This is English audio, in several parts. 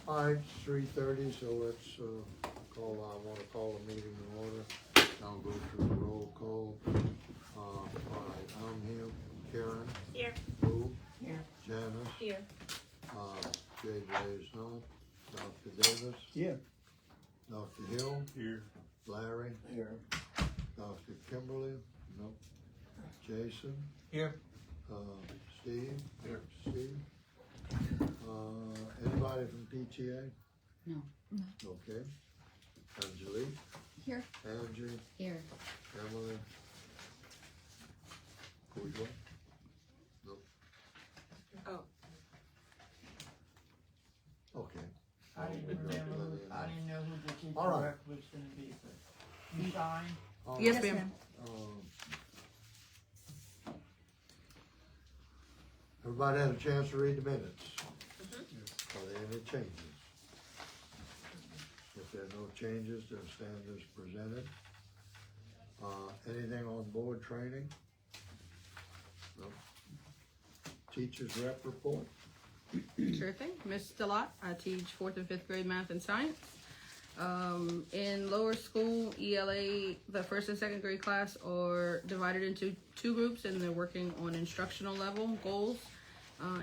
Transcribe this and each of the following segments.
All right, it's 3:30, so let's I want to call the meeting to order. I'll go through the roll call. All right, I'm here. Karen? Here. Lou? Here. Janice? Here. JJ is not. Dr. Davis? Here. Dr. Hill? Here. Larry? Here. Dr. Kimberly? Nope. Jason? Here. Steve? Here. Steve? Anybody from PTA? No. Okay. Angelique? Here. Angie? Here. Emily? Pooja? Nope. Oh. Okay. I didn't know who the teacher All right. rep was gonna be, but you signed? All Yes, right. ma'am. Everybody had a chance to read the minutes? Are there any changes? If there are no changes, they'll stand as presented. Anything on board training? No. Teachers rep report? Sure thing. Miss Delott, I teach 4th and 5th grade math and science. In lower school, ELA, the 1st and 2nd grade class are divided into 2 groups, and they're working on instructional level goals,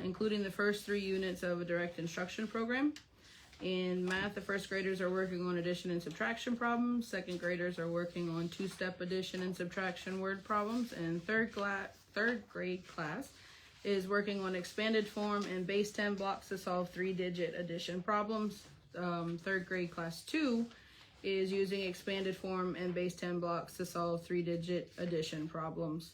including the first 3 units of a direct instruction program. In math, the 1st graders are working on addition and subtraction problems, 2nd graders are working on 2-step addition and subtraction word problems, and 3rd grade class is working on expanded form and base 10 blocks to solve 3-digit addition problems. 3rd grade class 2 is using expanded form and base 10 blocks to solve 3-digit addition problems.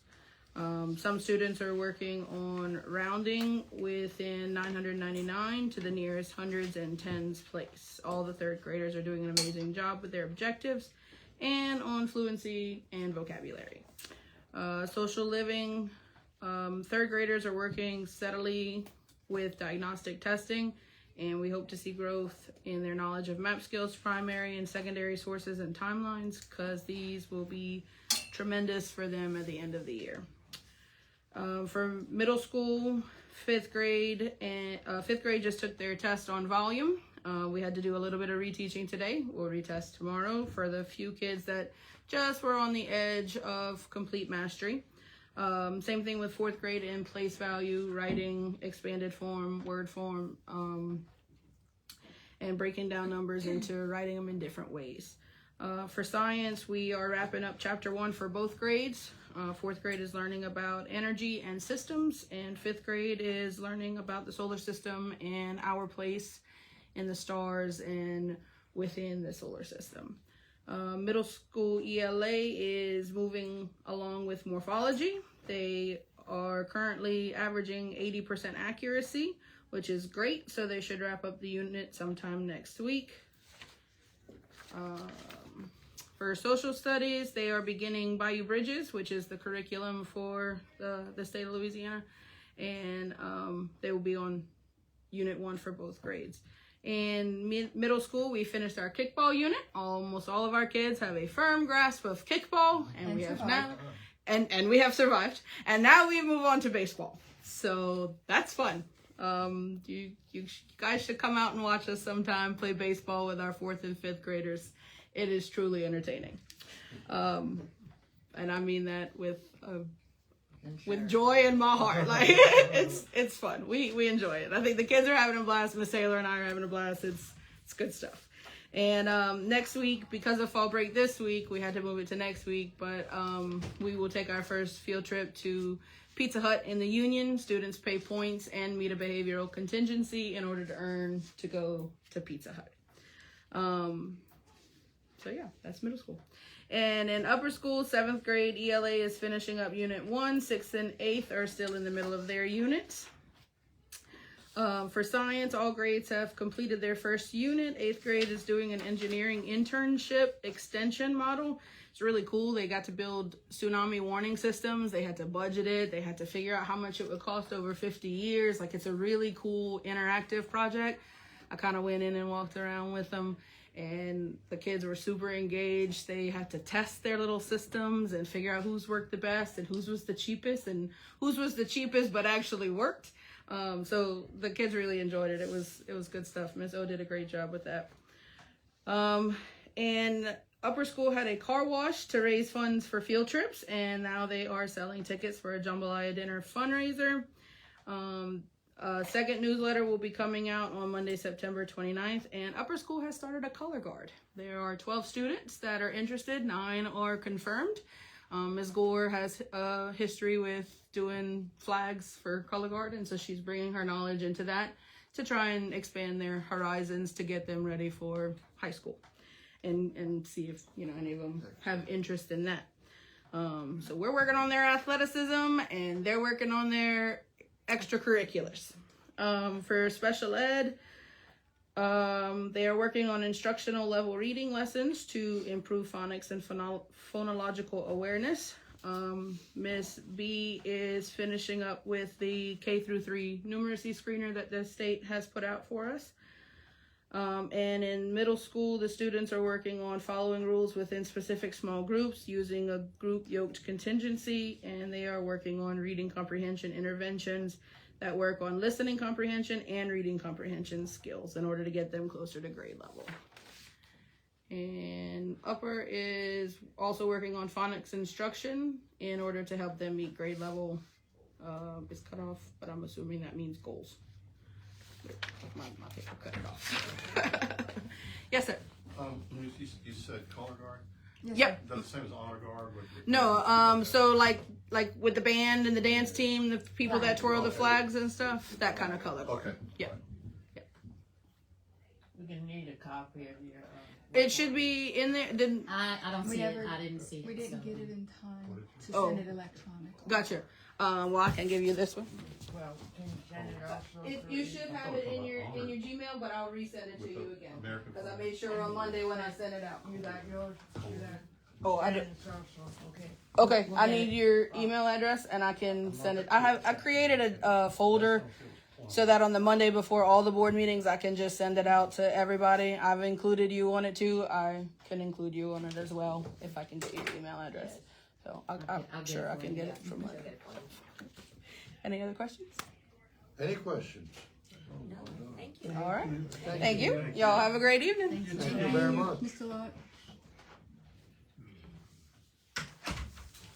Some students are working on rounding within 999 to the nearest hundreds and tens place. All the 3rd graders are doing an amazing job with their objectives and on fluency and vocabulary. Social living, 3rd graders are working steadily with diagnostic testing, and we hope to see growth in their knowledge of map skills, primary and secondary sources and timelines, because these will be tremendous for them at the end of the year. For middle school, 5th grade just took their test on volume. We had to do a little bit of reteaching today. We'll retest tomorrow for the few kids that just were on the edge of complete mastery. Same thing with 4th grade in place value, writing, expanded form, word form, and breaking down numbers into writing them in different ways. For science, we are wrapping up chapter 1 for both grades. 4th grade is learning about energy and systems, and 5th grade is learning about the solar system and our place in the stars and within the solar system. Middle school ELA is moving along with morphology. They are currently averaging 80% accuracy, which is great, so they should wrap up the unit sometime next week. For social studies, they are beginning Bayou Bridges, which is the curriculum for the state of Louisiana, and they will be on unit 1 for both grades. In middle school, we finished our kickball unit. Almost all of our kids have a firm grasp of kickball, and we have now, and we have survived. And now we move on to baseball. So that's fun. You guys should come out and watch us sometime play baseball with our 4th and 5th graders. It is truly entertaining. And I mean that with joy in my heart. Like it's fun. We enjoy it. I think the kids are having a blast. Miss Taylor and I are having a blast. It's good stuff. And next week, because of fall break this week, we had to move it to next week, but we will take our first field trip to Pizza Hut in the Union. Students pay points and meet a behavioral contingency in order to earn to go to Pizza Hut. So yeah, that's middle school. And in upper school, 7th grade ELA is finishing up unit 1. 6th and 8th are still in the middle of their units. For science, all grades have completed their first unit. 8th grade is doing an engineering internship extension model. It's really cool. They got to build tsunami warning systems. They had to budget it. They had to figure out how much it would cost over 50 years. Like, it's a really cool interactive project. I kind of went in and walked around with them, and the kids were super engaged. They had to test their little systems and figure out whose worked the best and whose was the cheapest but actually worked. So the kids really enjoyed it. It was good stuff. Miss O did a great job with that. And upper school had a car wash to raise funds for field trips, and now they are selling tickets for a jambalaya dinner fundraiser. A second newsletter will be coming out on Monday, September 29th, and upper school has started a color guard. There are 12 students that are interested, 9 are confirmed. Ms. Gore has a history with doing flags for color guard, and so she's bringing her knowledge into that to try and expand their horizons to get them ready for high school and see if, you know, any of them have interest in that. So we're working on their athleticism and they're working on their extracurriculars. For special ed, they are working on instructional level reading lessons to improve phonics and phonological awareness. Miss B is finishing up with the K through 3 numeracy screener that the state has put out for us. And in middle school, the students are working on following rules within specific small groups using a group yoked contingency, and they are working on reading comprehension interventions that work on listening comprehension and reading comprehension skills in order to get them closer to grade level. And upper is also working on phonics instruction in order to help them meet grade level. It's cut off, but I'm assuming that means goals. My paper cut it off. Yes, sir. You said color guard? Yep. Is that the same as honor guard? No, so like with the band and the dance team, the people that twirl the flags and stuff, that kind of color guard. Okay. Yeah. We're gonna need a copy of your. It should be in there. I don't see it. I didn't see it. We didn't so. get it in time to Oh. send it electronically. Gotcha. Well, I can give you this one. Well, can you send it also? You should have it in your Gmail, but I'll resend it to you again American because I made sure on Monday when I sent it out. You got yours? You got. Oh, I do. It's also, okay. Okay, I need your email address and I can send it. I created a folder so that on the Monday before all the board meetings, I can just send it out to everybody. I've included you on it too. I can include you on it as well if I can get your email address. So I'm sure I can get it from Monday. Any other questions? Any questions? No, thank you. All right. Thank you. Y'all have a great evening. Thank you very much. Mr. Lott?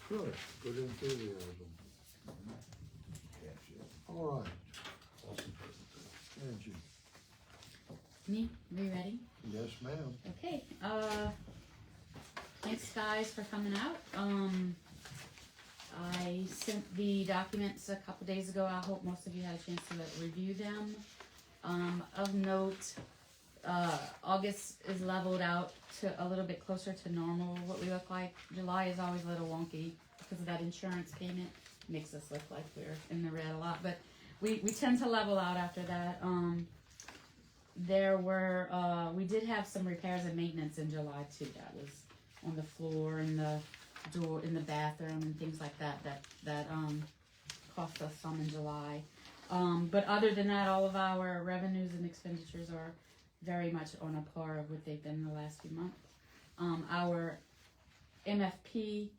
Good, good enthusiasm. All right. Angie. Me? Are you ready? Yes, ma'am. Okay. Thanks guys for coming out. I sent the documents a couple days ago. I hope most of you had a chance to review them. Of note, August is leveled out to a little bit closer to normal, what we look like. July is always a little wonky because of that insurance payment. Makes us look like we're in the red a lot, but we tend to level out after that. We did have some repairs and maintenance in July too. That was on the floor and the door in the bathroom and things like that cost us some in July. But other than that, all of our revenues and expenditures are very much on a par of what they've been in the last few months. Our MFP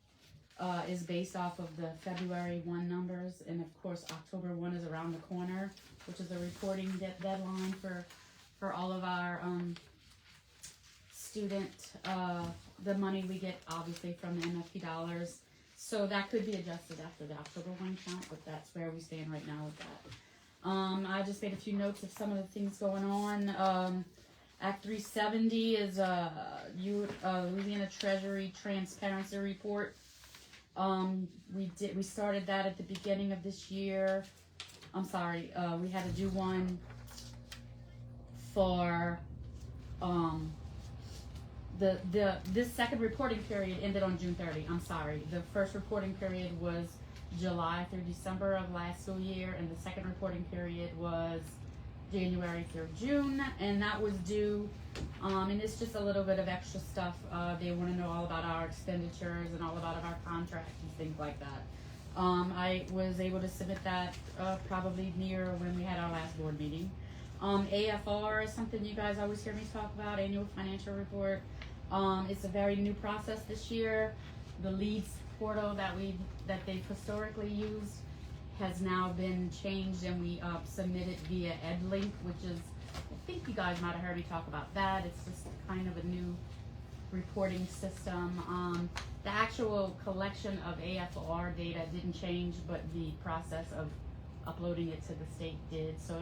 is based off of the February 1 numbers, and of course October 1 is around the corner, which is a reporting deadline for all of our student, the money we get obviously from the MFP dollars. So that could be adjusted after the October 1 count, but that's where we stand right now with that. I just made a few notes of some of the things going on. Act 370 is Louisiana Treasury Transparency Report. We started that at the beginning of this year. I'm sorry, we had to do one for this second reporting period ended on June 30. I'm sorry. The first reporting period was July through December of last school year, and the second reporting period was January through June, and that was due. And it's just a little bit of extra stuff. They want to know all about our expenditures and all about our contracts and things like that. I was able to submit that probably near when we had our last board meeting. AFR is something you guys always hear me talk about, annual financial report. It's a very new process this year. The leads portal that they've historically used has now been changed, and we submit it via EdLink, which is, I think you guys might have heard me talk about that. It's just kind of a new reporting system. The actual collection of AFR data didn't change, but the process of uploading it to the state did. So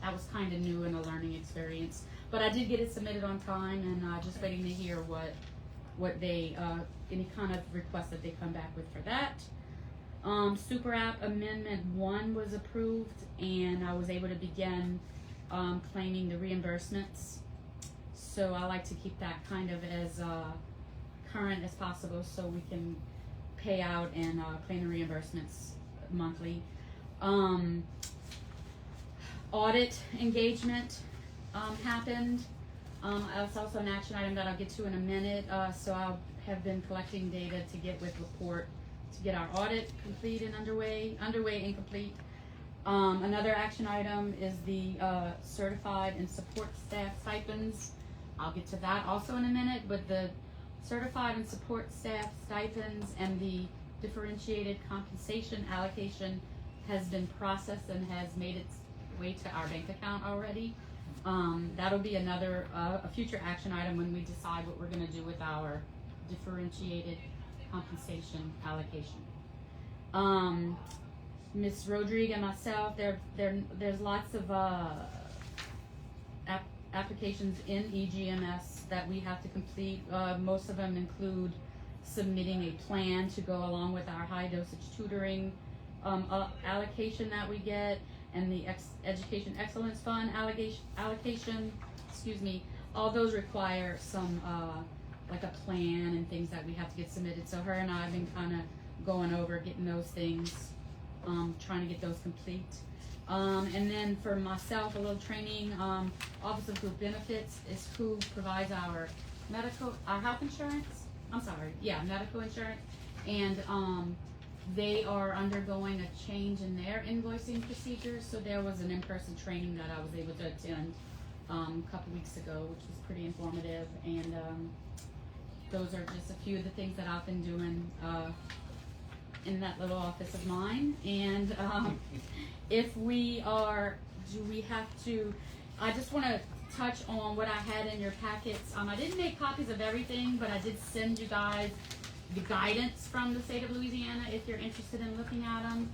that was kind of new and a learning experience. But I did get it submitted on time, and just waiting to hear what they any kind of request that they come back with for that. Super App Amendment 1 was approved, and I was able to begin claiming the reimbursements. So I like to keep that kind of as current as possible, so we can pay out and claim the reimbursements monthly. Audit engagement happened. It's also an action item that I'll get to in a minute. So I'll have been collecting data to get with report to get our audit complete and underway and complete. Another action item is the certified and support staff stipends. I'll get to that also in a minute, but the certified and support staff stipends and the differentiated compensation allocation has been processed and has made its way to our bank account already. That'll be another a future action item when we decide what we're going to do with our differentiated compensation allocation. Ms. Rodriguez and myself, there's lots of applications in EGMS that we have to complete. Most of them include submitting a plan to go along with our high dosage tutoring allocation that we get, and the Education Excellence Fund allocation. Excuse me. All those require some like a plan and things that we have to get submitted. So her and I have been kind of going over getting those things, trying to get those complete. And then for myself, a little training. Office of Group Benefits is who provides our health insurance. Medical insurance, and they are undergoing a change in their invoicing procedures. So there was an in-person training that I was able to attend a couple weeks ago, which was pretty informative. And those are just a few of the things that I've been doing in that little office of mine. And I just want to touch on what I had in your packets. I didn't make copies of everything, but I did send you guys the guidance from the state of Louisiana if you're interested in looking at them.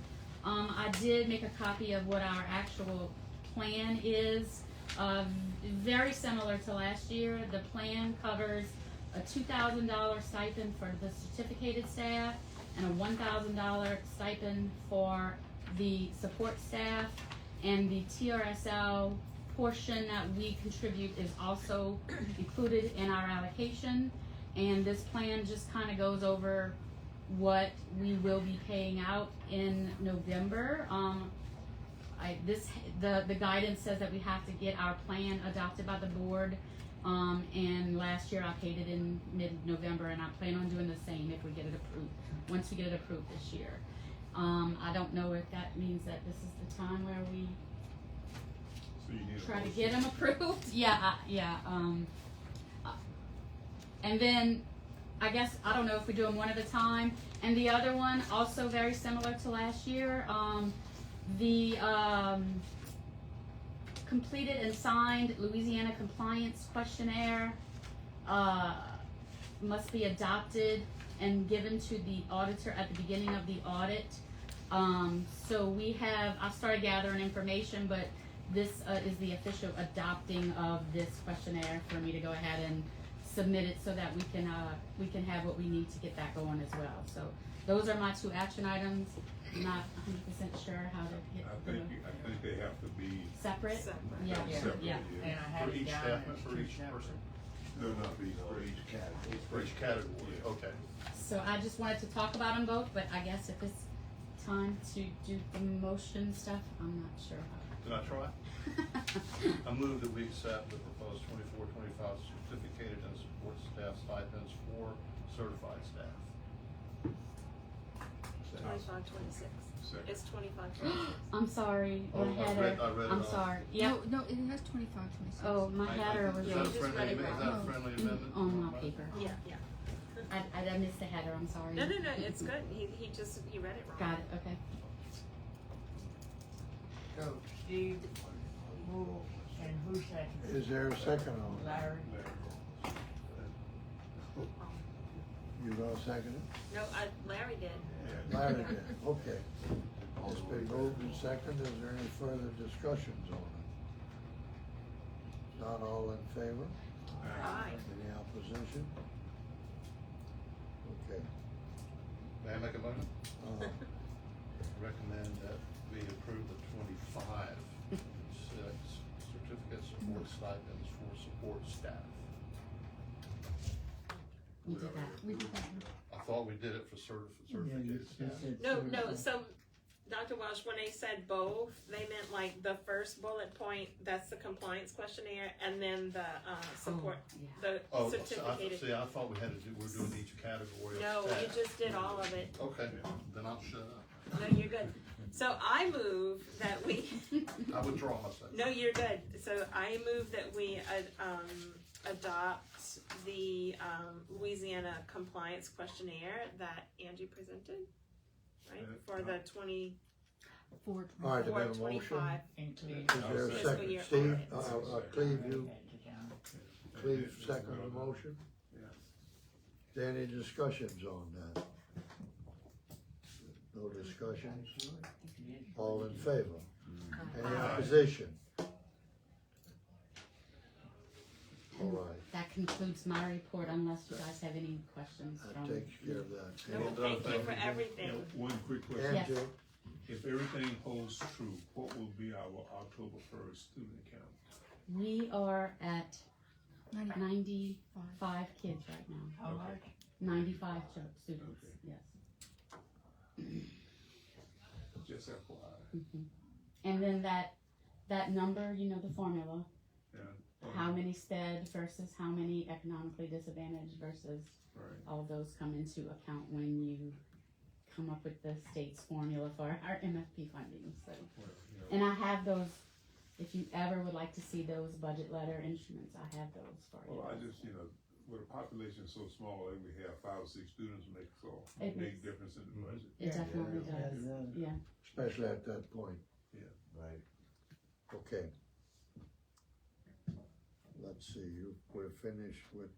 I did make a copy of what our actual plan is. Very similar to last year. The plan covers a $2,000 stipend for the certificated staff and a $1,000 stipend for the support staff, and the TRSL portion that we contribute is also included in our allocation. And this plan just kind of goes over what we will be paying out in November. The guidance says that we have to get our plan adopted by the board, and last year I paid it in mid-November, and I plan on doing the same if we get it approved, once we get it approved this year. I don't know if that means that this is the time where we So you need a try to motion. get them approved. And then I guess, I don't know if we do them one at a time. And the other one, also very similar to last year, the completed and signed Louisiana compliance questionnaire must be adopted and given to the auditor at the beginning of the audit. So I started gathering information, but this is the official adopting of this questionnaire for me to go ahead and submit it so that we can have what we need to get that going as well. So those are my two action items. I'm not 100% sure how to get I think they have to be, separate. Yeah, Separate, yeah. And I had For it each down staff, as for two each separate. person, they'll not be for each category. for each category, okay. So I just wanted to talk about them both, but I guess if it's time to do the motion stuff, I'm not sure Can I try? how. I move that we accept the proposed 24-25 certificated and support staff stipends for certified staff. 25, 26. Second. It's 25, 26. I'm sorry, Oh, my I header. read it I'm off. sorry. Yep. No, it has 25, 26. Oh, my header was Is that a just friendly, read it is wrong. that a friendly amendment? on my paper. Yeah, yeah. I missed the header. I'm sorry. No, it's good. He read it wrong. Got it. Okay. So Steve, moved, and who seconded? Is there a second on it? Larry? You gonna second it? No, Larry did. Larry did, okay. It's been moved and seconded. Is there any further discussions on it? Not all in favor? Aye. Any opposition? Okay. May I make a motion? Uh, Recommend that we approve the 25 certificate support stipends for support staff. We did that. We did that. I thought we did it for certificated staff. No, so Dr. Welsh, when they said both, they meant like the first bullet point, that's the compliance questionnaire, and then the, support, Yeah. the Oh, certificated. I thought we had to do, we're doing each category of No, staff. you just did all of it. Okay, then I'll shut up. No, you're good. So I move that we, I withdraw myself. no, you're good. So I move that we, adopt the, Louisiana compliance questionnaire that Angie presented, right? For the 24, Four All right, do we have a motion? 25. Including. Is there a Fiscal second? year Steve, audit. Cleve, Cleve, second the motion? Yeah. Is there any discussions on that? No discussions? All in favor? Any opposition? All right, That concludes my report unless you guys have any questions that from. takes care of that. No, thank you for everything. Yeah, one quick question. Yes. Andrew, If everything holds true, what will be our October 1st student count? We are at 95. 95 kids right now. How much? 95 students, yes. Just FYI. Mhm. And then that number, you know, the formula, Yeah. how many STED versus how many economically disadvantaged versus Right. all those come into account when you come up with the state's formula for our MFP funding, so. Well, you know, And I have those, if you ever would like to see those budget letter instruments, I have those for you. Well, I just, with a population so small, like we have 5 or 6 students makes a It big makes- difference in the budget. It definitely does, yeah. especially at that point. Yeah. Right. Okay. Let's see, we're finished with,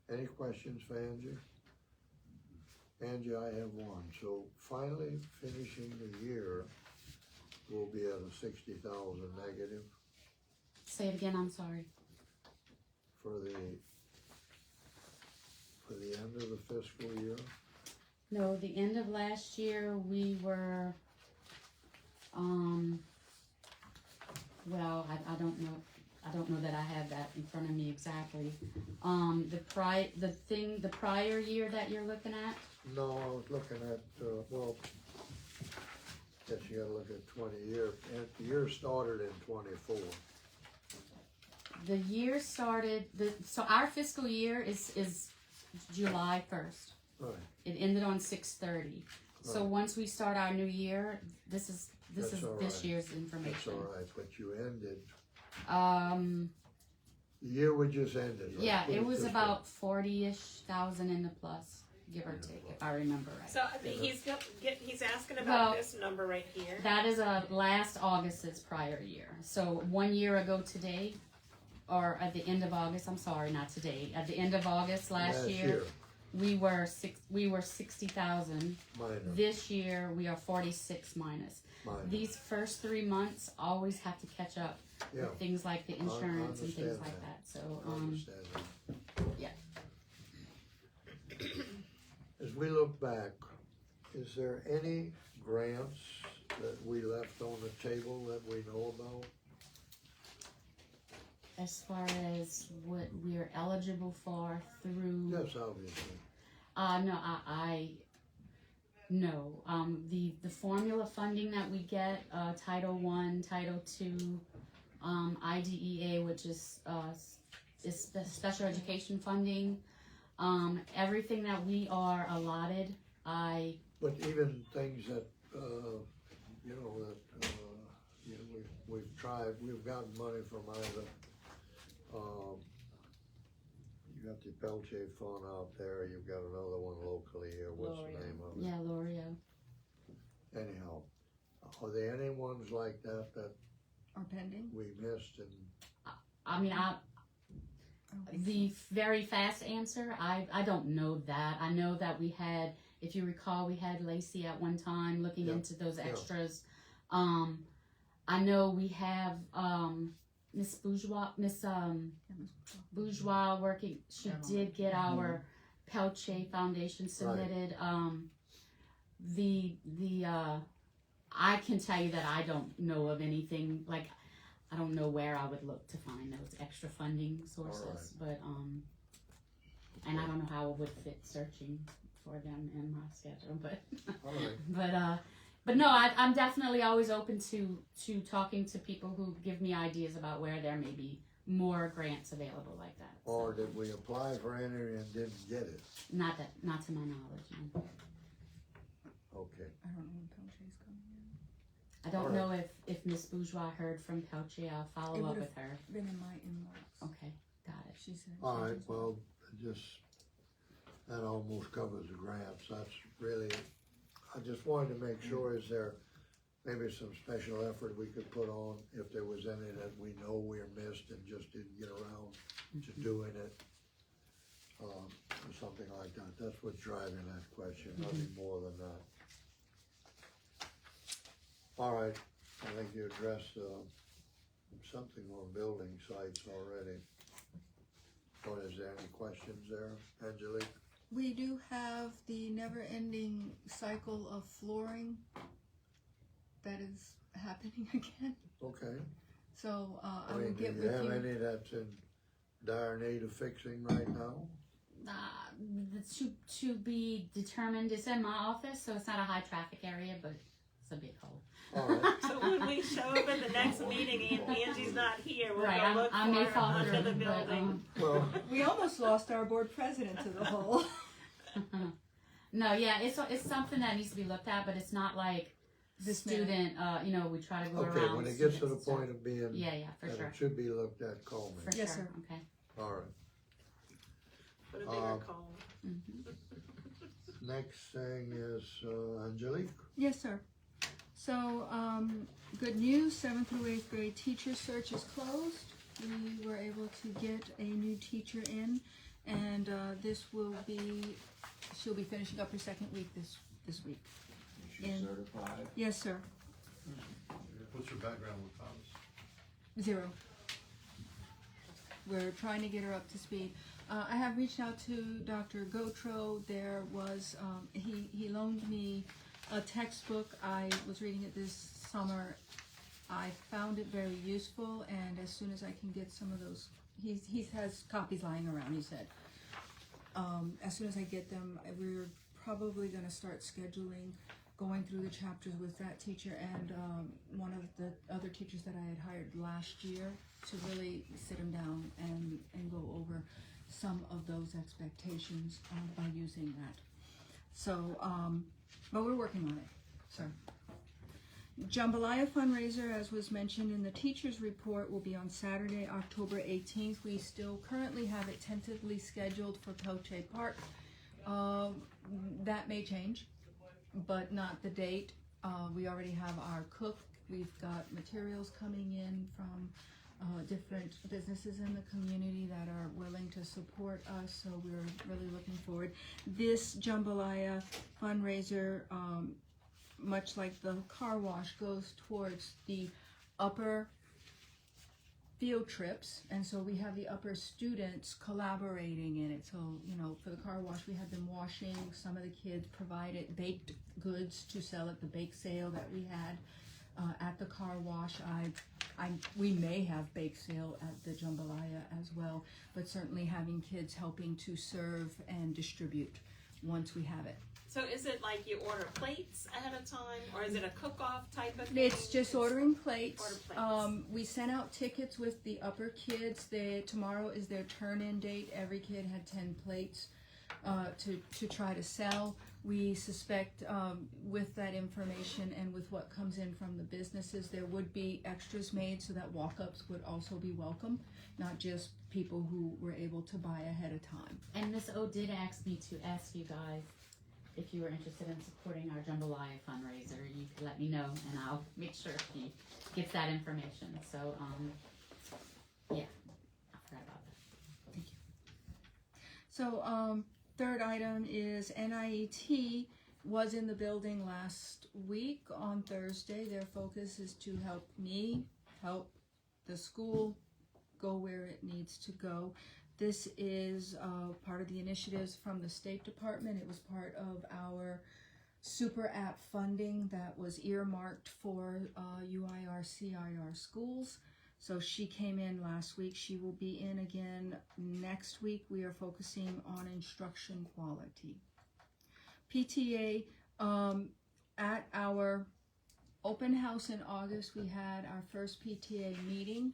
any questions for Angie? Angie, I have one. So finally finishing the year, we'll be at a 60,000 negative Say it again, I'm sorry. for the end of the fiscal year. No, the end of last year, we were, well, I don't know that I have that in front of me exactly. The prior year that you're looking at, No, I was looking at, well, guess you gotta look at 20 years, and the year started in 24. the year started, so our fiscal year is July 1st. Right, It ended on 6/30. So Right. once we start our new year, this is That's all this right. year's that's information. all right, but you ended, Um, the year we just ended. let's yeah, put it was this way. about 40-ish thousand in the plus, give or take, if I remember right. So he's asking about Well, this number right here. That is last August's prior year. So 1 year ago today, or at the end of August, I'm sorry, not today, at the end of August last year, we were 60,000. Minor, This year, we are 46 minus. minor, These first 3 months always have to catch up yeah, with things like the insurance and things understand like that. that. So, I understand that. yeah. As we look back, is there any grants that we left on the table that we know about? As far as what we're eligible for through, Yes, obviously. no, the formula funding that we get, Title I, Title II, IDEA, which is special education funding, everything that we are allotted, But even things that, we've tried, we've gotten money from either, you got the Pelche Fund out there, you've got another one locally here, what's the L'Oreal. name of it? yeah, L'Oreal. Anyhow, Are there any ones like that Are pending? we missed and, I mean, I don't think the very fast answer, I don't know that. I know that we had, if you recall, we had Lacey at one time looking Yeah, into those yeah. extras. I know we have Miss Bourgeois working. She did get our Pelche Foundation submitted. I can tell you that I don't know of anything like. I don't know where I would look to find those extra funding sources, but and I don't know how it would fit searching for them in my schedule, but all right, but no, I'm definitely always open to talking to people who give me ideas about where there may be more grants available like that. So, or did we apply for any and didn't get it? not to my knowledge. No. Okay, I don't know when Pelche's coming in. I don't All know if Miss Bourgeois heard from Pelche. I'll follow It up would've- with her. Been in my inbox. Okay, got it. She said. all right, well, that almost covers the grants, that's really, I just wanted to make sure, is there maybe some special effort we could put on if there was any that we know we're missed and just didn't get around to doing it? Or something like that, that's what's driving that question, nothing more than that. All right, I think you addressed, something on building sites already. Or is there any questions there, Angelique? We do have the never-ending cycle of flooring that is happening again. Okay. So I I will mean, get do you with have you. any that's in dire need of fixing right now? To be determined. It's in my office, so it's not a high traffic area, but it's a big hole. All right, So when we show up at the next meeting and Angie's not here, we'll Right, go look I may for her fall under through, the but building. well, We almost lost our board president to the hole. no, yeah, it's something that needs to be looked at, but it's not like This student. We try to go okay, around. when it gets to the students and point of being, stuff. Yeah, for that sure. it should be looked at, call me. For Yes, sure. sir. Okay. All right, Put a bigger call. next thing is, Angelique, Yes, sir. So, good news, 7th through 8th grade teacher search is closed. We were able to get a new teacher in, and she'll be finishing up her second week this week. Is she certified? Yes, sir. What's your background with Thomas? 0. We're trying to get her up to speed. I have reached out to Dr. Gotro. There was, he loaned me a textbook. I was reading it this summer. I found it very useful, and as soon as I can get some of those, he has copies lying around, he said. As soon as I get them, we're probably going to start scheduling, going through the chapters with that teacher and one of the other teachers that I had hired last year to really sit them down and go over some of those expectations by using that. So, but we're working on it, sir. Jambalaya fundraiser, as was mentioned in the teacher's report, will be on Saturday, October 18th. We still currently have it tentatively scheduled for Pelche Park. That may change, but not the date. We already have our cook. We've got materials coming in from different businesses in the community that are willing to support us, so we're really looking forward. This Jambalaya fundraiser, much like the car wash, goes towards the upper field trips, and so we have the upper students collaborating in it. So, for the car wash, we had them washing. Some of the kids provided baked goods to sell at the bake sale that we had at the car wash. We may have bake sale at the Jambalaya as well, but certainly having kids helping to serve and distribute once we have it. So is it like you order plates ahead of time, or is it a cook-off type of thing? It's just ordering plates. Order plates. We sent out tickets with the upper kids. Tomorrow is their turn-in date. Every kid had 10 plates to try to sell. We suspect with that information and with what comes in from the businesses, there would be extras made so that walk-ups would also be welcome, not just people who were able to buy ahead of time. And Miss O did ask me to ask you guys if you were interested in supporting our jambalaya fundraiser, you could let me know and I'll make sure he gets that information. So, yeah, I forgot about that. So, third item is NIET was in the building last week on Thursday. Their focus is to help me help the school go where it needs to go. This is part of the initiatives from the State Department. It was part of our super app funding that was earmarked for UIR CIR schools. So she came in last week. She will be in again next week. We are focusing on instruction quality. PTA, at our open house in August, we had our first PTA meeting.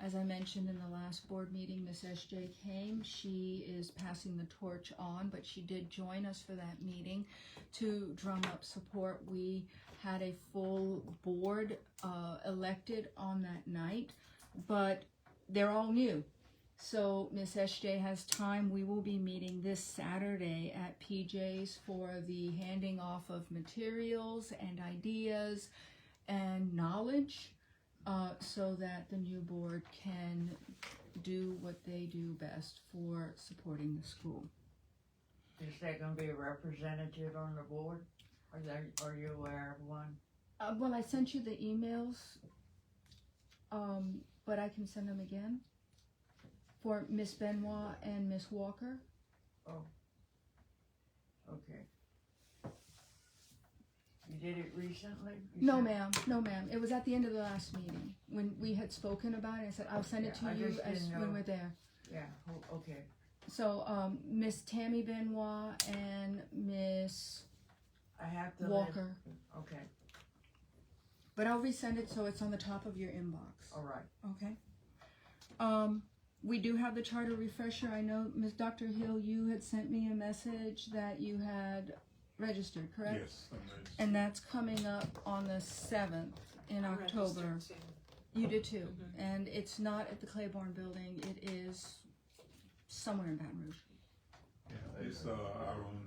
As I mentioned in the last board meeting, Miss SJ came. She is passing the torch on, but she did join us for that meeting to drum up support. We had a full board elected on that night, but they're all new. So Miss SJ has time. We will be meeting this Saturday at PJ's for the handing off of materials and ideas and knowledge, so that the new board can do what they do best for supporting the school. Is there gonna be a representative on the board? Are you aware of one? Well, I sent you the emails, but I can send them again for Miss Benoit and Miss Walker. Oh. Okay. You did it recently? You No, said- ma'am. No, ma'am. It was at the end of the last meeting when we had spoken about it. I said I'll send it to Yeah, I you just as didn't when know. we're there. Yeah, okay. So, Miss Tammy Benoit and Miss I have to. Walker. Okay, But I'll resend it so it's on the top of your inbox. all right. Okay. We do have the charter refresher. I know, Ms. Dr. Hill, you had sent me a message that you had registered, correct? Yes, I'm ready. And that's coming up on the 7th in I'm October. registered too. You did too. And it's not at the Claiborne building. It is somewhere in Baton Rouge. Yeah, it's our own,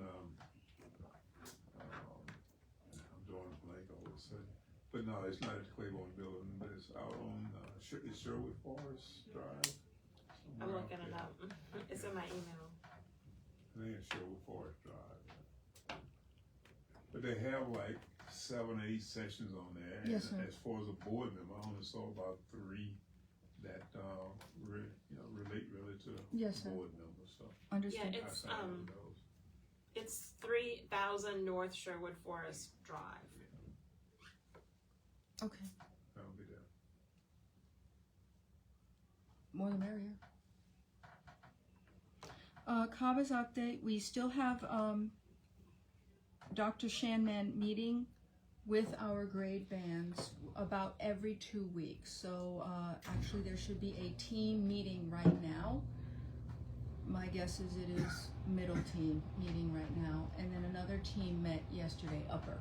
I'm drawing a blank all of a sudden. But no, it's not at the Claiborne building, but it's our own, it's Sherwood Forest Drive. I'm somewhere looking out it there. up. It's in my email. I think it's Sherwood Forest Drive. But they have like 7 or 8 sessions on there. And Yes, sir. as far as a board member, I only saw about 3 that, relate really to Yes, sir. board members, so. Understood. Yeah, I it's signed on those. it's 3000 North Sherwood Forest Drive. Okay. I'll be there. More the merrier. Kava's update, we still have Dr. Shanman meeting with our grade bands about every 2 weeks. So actually there should be a team meeting right now. My guess is it is middle team meeting right now. And then another team met yesterday, upper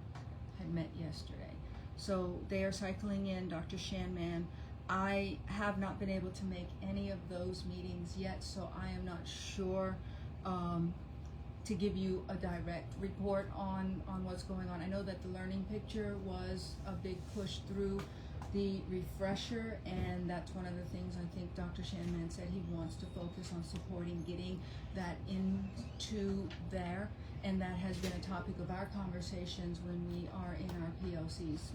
had met yesterday. So they are cycling in Dr. Shanman. I have not been able to make any of those meetings yet, so I am not sure to give you a direct report on what's going on. I know that the learning picture was a big push through the refresher, and that's one of the things I think Dr. Shanman said he wants to focus on supporting getting that into there. And that has been a topic of our conversations when we are in our PLCs,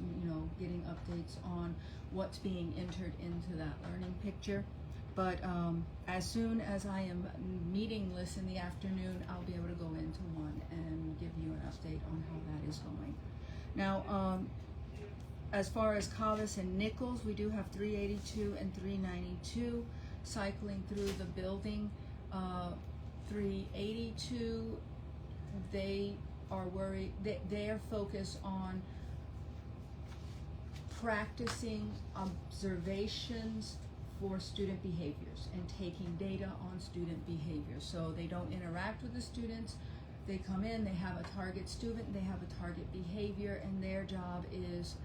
getting updates on what's being entered into that learning picture. But as soon as I am meetingless in the afternoon, I'll be able to go into one and give you an update on how that is going. Now, as far as Collis and Nichols, we do have 382 and 392 cycling through the building. 382, they are worried, their focus on practicing observations for student behaviors and taking data on student behavior. So they don't interact with the students, they come in, they have a target student, they have a target behavior, and their job is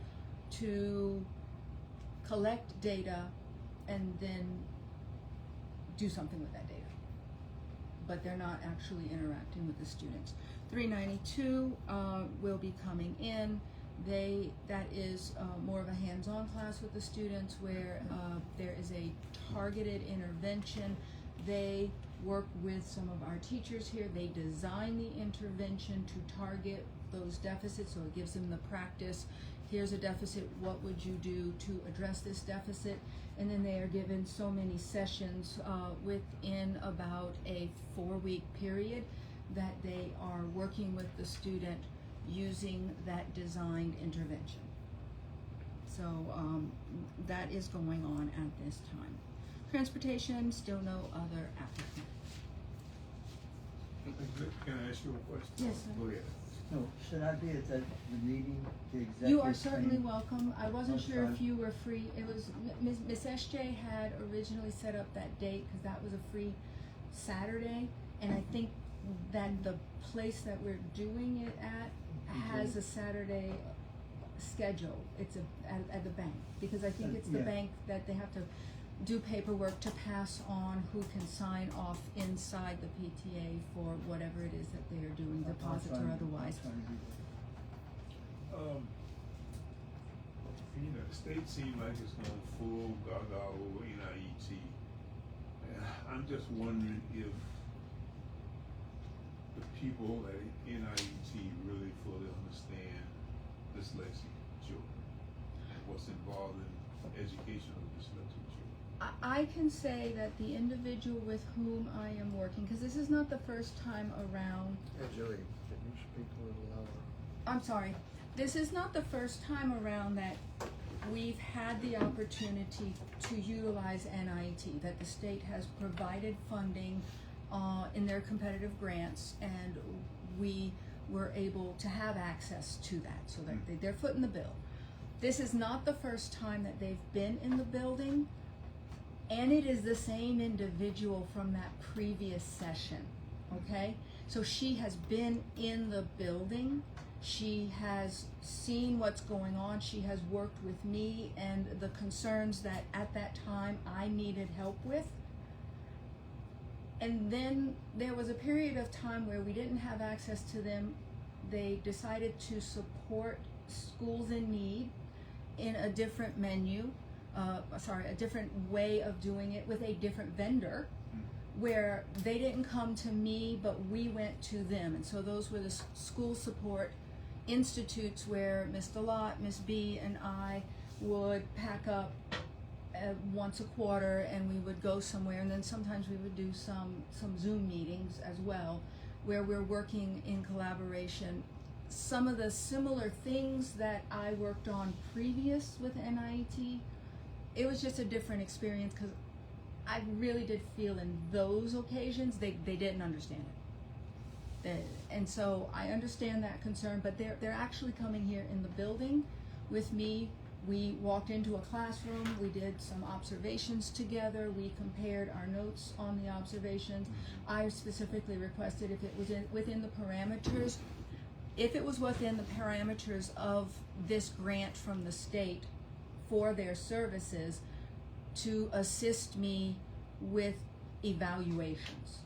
to collect data and then do something with that data. but they're not actually interacting with the students. 392 will be coming in. That is more of a hands-on class with the students where there is a targeted intervention. They work with some of our teachers here. They design the intervention to target those deficits, so it gives them the practice. Here's a deficit, what would you do to address this deficit? And then they are given so many sessions within about a 4-week period that they are working with the student using that designed intervention. So that is going on at this time. Transportation, still no other applicant. Can I ask you a question? Yes, sir. Go ahead. No, should I be at the meeting, the executive? You are certainly meeting? welcome. I wasn't I'm sure if sorry. you were free. It was, Miss SJ had originally set up that date because that was a free Saturday. And I think that the place that we're doing it at has a Saturday schedule. It's at the bank, because I think it's the Yeah. bank that they have to do paperwork to pass on who can sign off inside the PTA for whatever it is that they are doing, I'm deposits trying- or otherwise. I'm trying to do The state seems like it's going full gaga over NIET. And I'm just wondering if the people at NIET really fully understand dyslexic children and what's involved in education of dyslexic children. I can say that the individual with whom I am working, because this is not the first time around, Jerry, can you speak a little louder? I'm sorry, this is not the first time around that we've had the opportunity to utilize NIET, that the state has provided funding in their competitive grants, and we were able to have access to that, so that they're foot in the bill. This is not the first time that they've been in the building, and it is the same individual from that previous session, okay? So she has been in the building, she has seen what's going on, she has worked with me and the concerns that at that time I needed help with. And then there was a period of time where we didn't have access to them. They decided to support schools in need in a different menu, a different way of doing it with a different vendor, where they didn't come to me, but we went to them. And so those were the school support institutes where Ms. DeLotte, Ms. B, and I would pack up once a quarter, and we would go somewhere, and then sometimes we would do some Zoom meetings as well, where we're working in collaboration. Some of the similar things that I worked on previous with NIET, it was just a different experience, because I really did feel in those occasions they didn't understand it. And so I understand that concern, but they're actually coming here in the building with me. We walked into a classroom, we did some observations together, we compared our notes on the observations. I specifically requested if it was within the parameters, if it was within the parameters of this grant from the state for their services, to assist me with evaluations,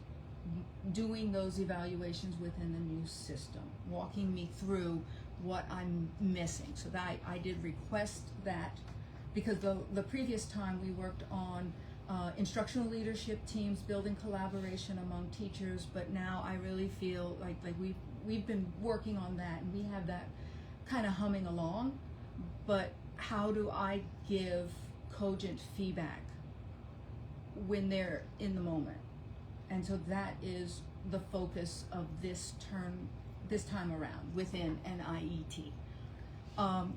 doing those evaluations within the new system, walking me through what I'm missing. So that I did request that, because the previous time we worked on instructional leadership teams, building collaboration among teachers, but now I really feel like we've been working on that, and we have that kind of humming along, but how do I give cogent feedback when they're in the moment? And so that is the focus of this time around within NIET.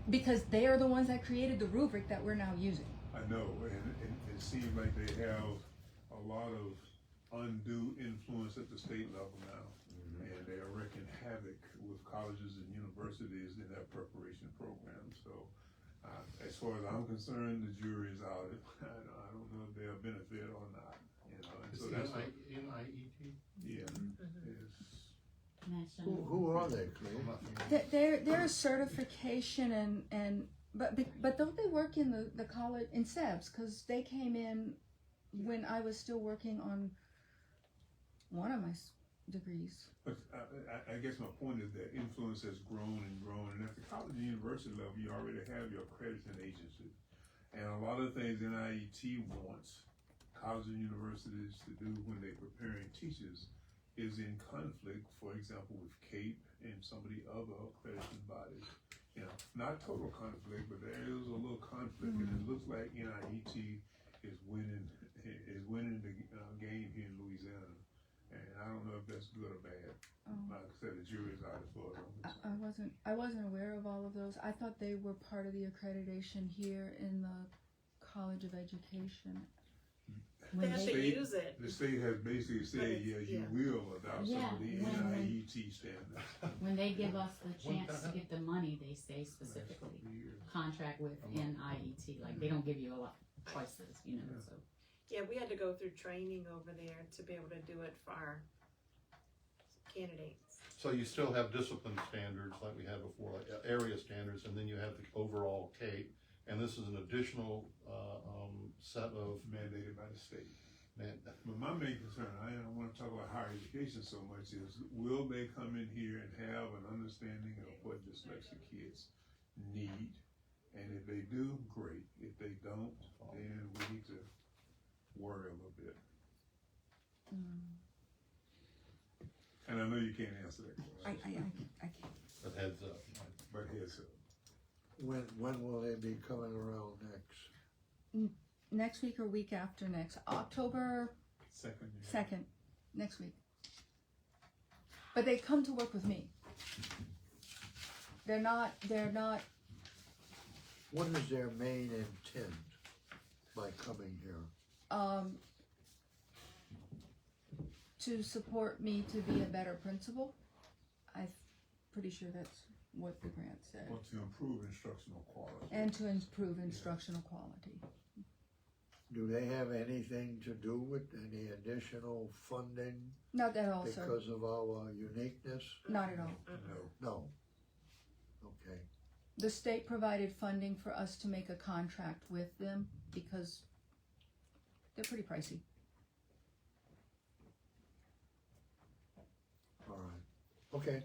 Because they are the ones that created the rubric that we're now using. I know, and it seems like they have a lot of undue influence at the state level now, and they are wreaking havoc with colleges and universities in their preparation programs. So, as far as I'm concerned, the jury is out. I don't know if they'll benefit or not. You know, and so that's NIET? yeah. Who are they, Clay? They're a certification but don't they work in the college in SEBS? Because they came in when I was still working on one of my degrees. But I guess my point is that influence has grown and grown, and at the college and university level, you already have your accrediting agency. And a lot of things NIET wants colleges and universities to do when they're preparing teachers is in conflict, for example, with CAPE and some of the other accrediting bodies. You know, not total conflict, but there is a little conflict, and it looks like NIET is winning the game here in Louisiana. And I don't know if that's good or bad. Like I said, the jury's out as far as I'm concerned. I wasn't aware of all of those. I thought they were part of the accreditation here in the College of Education. They When have they, to use it. The state has basically said, it's- yeah, you yeah. will adopt some of the Yeah, when- NIET standards. when they give us the chance to get the money, they say specifically, contract with NIET, like they don't give you a lot of choices, you know, so. Yeah, we had to go through training over there to be able to do it for our candidates. So you still have discipline standards like we had before, like area standards, and then you have the overall CAPE. And this is an additional, set of Mandated by the state. man, But my main concern, I don't wanna talk about higher education so much, is will they come in here and have an understanding of what dyslexic kids need? And if they do, great. If they don't, then we need to worry a little bit. And I know you can't answer that I question, can't. that heads up. but here's a. When will they be coming around next? Next week or week after next, October Second year. 2nd, next week. But they come to work with me. They're not, What is their main intent by coming here? to support me to be a better principal. I'm pretty sure that's what the grant said. Or to improve instructional quality. And to improve instructional quality. Do they have anything to do with any additional funding Not at all, sir. because of our uniqueness? Not at all. No. No. Okay. The state provided funding for us to make a contract with them because they're pretty pricey. All right. Okay.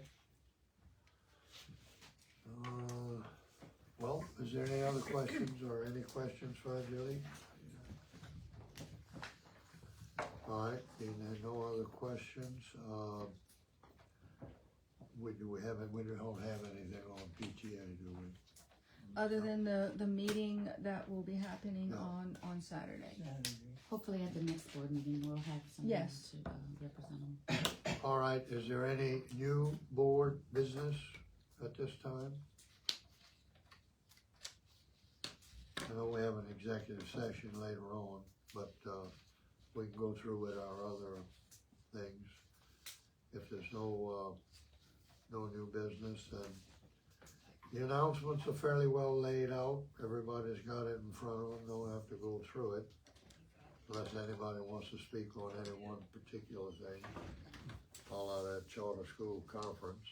Well, is there any other questions or any questions for Julie? All right, and then no other questions. We don't have anything on PTA, do we? Other than the meeting that will be happening No. on Saturday. Hopefully at the next board meeting, we'll have someone Yes. to represent them. All right, is there any new board business at this time? I know we have an executive session later on, but, we can go through with our other things. If there's no new business, then the announcements are fairly well laid out. Everybody's got it in front of them, don't have to go through it. Unless anybody wants to speak on any one particular thing, all out of that charter school conference.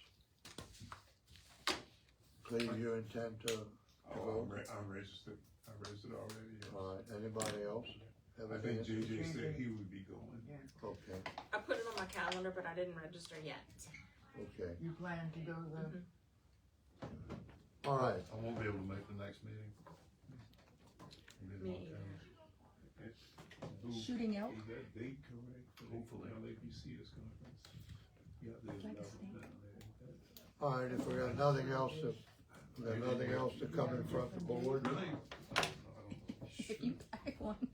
Cleve, you intend to Oh, go? I'm registered. I registered already, yes. All right, anybody else? have I think any JJ interest? said he would be going. Okay, I put it on my calendar, but I didn't register yet. okay, You plan to go to all right. I won't be able to make the next meeting. Me either. Who- Shooting elk? Is that date correct? For the Hopefully. LAPCS conference? Yeah, there's Like a 11 snake. down there. All right, if we got nothing else to come in front of the board, Really? If you pack one.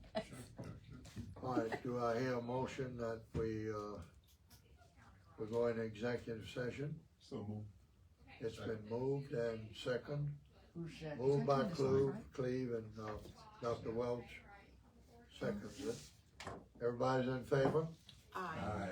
all right, do I hear a motion that we're going to executive session? So move. It's been moved and second, who said? moved by Second is all right. Cleve and, Dr. Welch seconds it. Everybody's in favor? Aye. Aye.